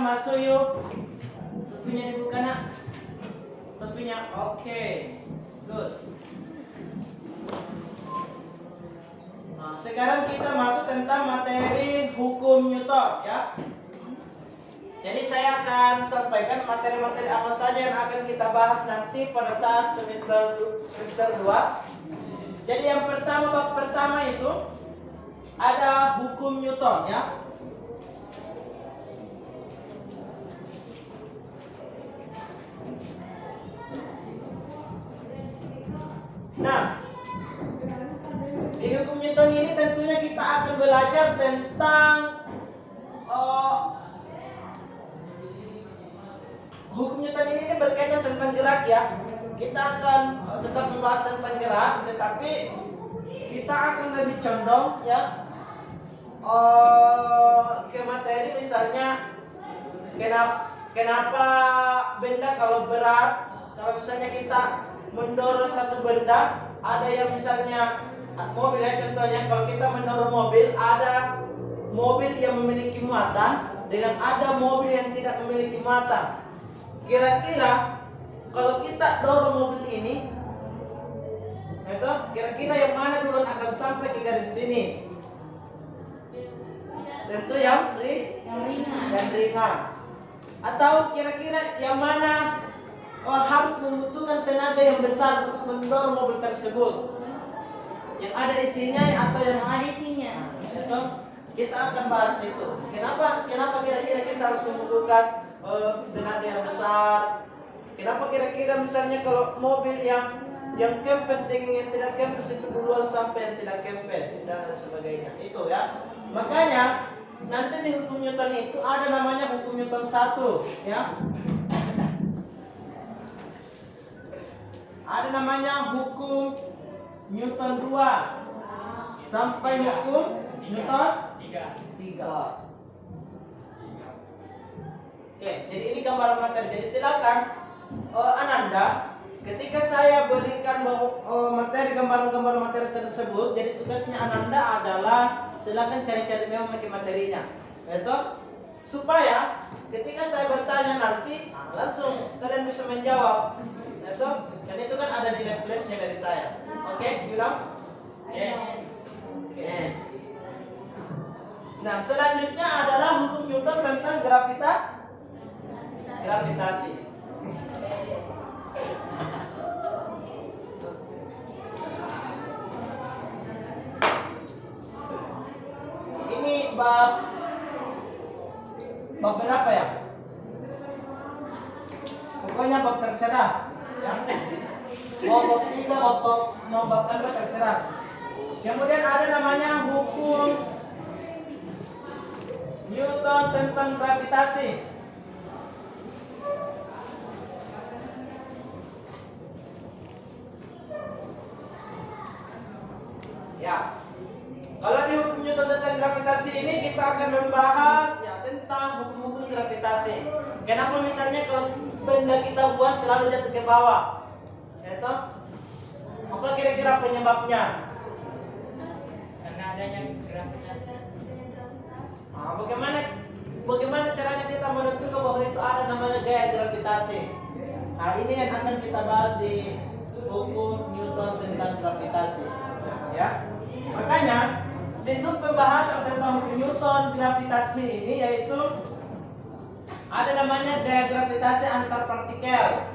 masuk yuk. Topinya dibuka nak. Topinya, oke, good. Nah, sekarang kita masuk tentang materi hukum Newton ya. Jadi saya akan sampaikan materi-materi apa saja yang akan kita bahas nanti pada saat semester 2. Jadi yang pertama, bab pertama itu ada hukum Newton ya. Nah, di hukum Newton ini tentunya kita akan belajar tentang hukum Newton ini berkaitan tentang gerak ya. Kita akan tetap membahas tentang gerak, tetapi kita akan lebih condong ya ke materi misalnya kenapa benda kalau berat, kalau misalnya kita mendorong satu benda, ada yang misalnya mobil ya, contohnya kalau kita mendorong mobil, ada mobil yang memiliki muatan dengan ada mobil yang tidak memiliki muatan. Kira-kira kalau kita dorong mobil ini, itu kira-kira yang mana duluan akan sampai ke garis finish? Tentu yang ringan. Atau kira-kira yang mana harus membutuhkan tenaga yang besar untuk mendorong mobil tersebut? Yang ada isinya atau yang ada isinya? Itu kita akan bahas itu. Kenapa kira-kira kita harus membutuhkan tenaga yang besar? Kenapa kira-kira misalnya kalau mobil yang kempes dengan yang tidak kempes itu duluan sampai yang tidak kempes dan sebagainya? Itu ya. Makanya nanti di hukum Newton itu ada namanya hukum Newton 1 ya. Ada namanya hukum Newton 2 sampai hukum Newton 3. Oke, jadi ini gambaran materi. Jadi silakan Ananda, ketika saya berikan materi gambaran materi tersebut, jadi tugasnya Ananda adalah silakan cari-cari memang materinya, itu supaya ketika saya bertanya nanti langsung kalian bisa menjawab, itu dan itu kan ada di leftnya dari saya. Oke, Yulam? Yes. Oke. Nah, selanjutnya adalah hukum Newton tentang gravitasi. Ini bab berapa ya? Pokoknya bab terserah. Ya. Mau bab 3, mau bab apa terserah. Kemudian ada namanya hukum Newton tentang gravitasi. Ya. Kalau di hukum Newton tentang gravitasi ini kita akan membahas ya tentang hukum-hukum gravitasi. Kenapa misalnya kalau benda kita buat selalu jatuh ke bawah? Itu apa kira-kira penyebabnya? Karena adanya gravitasi. Nah, bagaimana caranya kita menentukan bahwa itu ada namanya gaya gravitasi? Nah, ini yang akan kita bahas di hukum Newton tentang gravitasi. Ya. Makanya di sub pembahasan tentang hukum Newton gravitasi ini yaitu ada namanya gaya gravitasi antar partikel.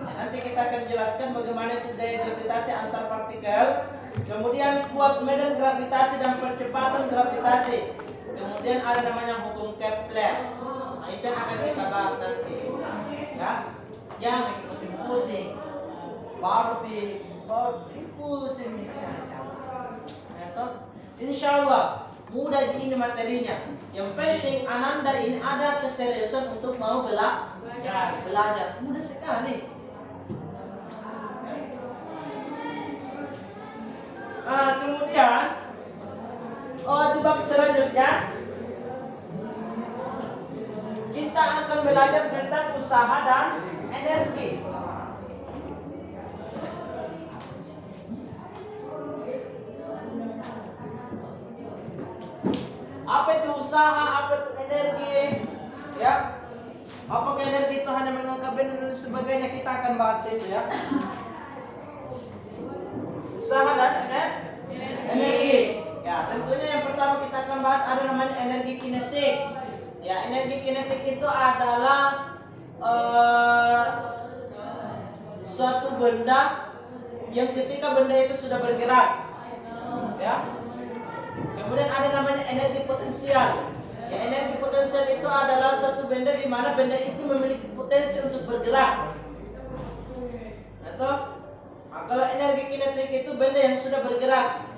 Nah, nanti kita akan jelaskan bagaimana itu gaya gravitasi antar partikel. Kemudian kuat medan gravitasi dan percepatan gravitasi. Kemudian ada namanya hukum Kepler. Nah, itu yang akan kita bahas nanti. Ya, jangan pusing-pusing. Baru pusing nih. Insya Allah mudah ini materinya. Yang penting Ananda ini ada keseriusan untuk mau belajar. Mudah sekali. Kemudian di bab selanjutnya kita akan belajar tentang usaha dan energi. Apa itu usaha, apa itu energi? Ya. Apakah energi itu hanya mengangkat benda dan sebagainya? Kita akan bahas itu ya. Usaha dan energi. Ya, tentunya yang pertama kita akan bahas ada namanya energi kinetik. Ya, energi kinetik itu adalah suatu benda yang ketika benda itu sudah bergerak, ya. Kemudian ada namanya energi potensial. Ya, energi potensial itu adalah satu benda di mana benda itu memiliki potensi untuk bergerak. Atau kalau energi kinetik itu benda yang sudah bergerak.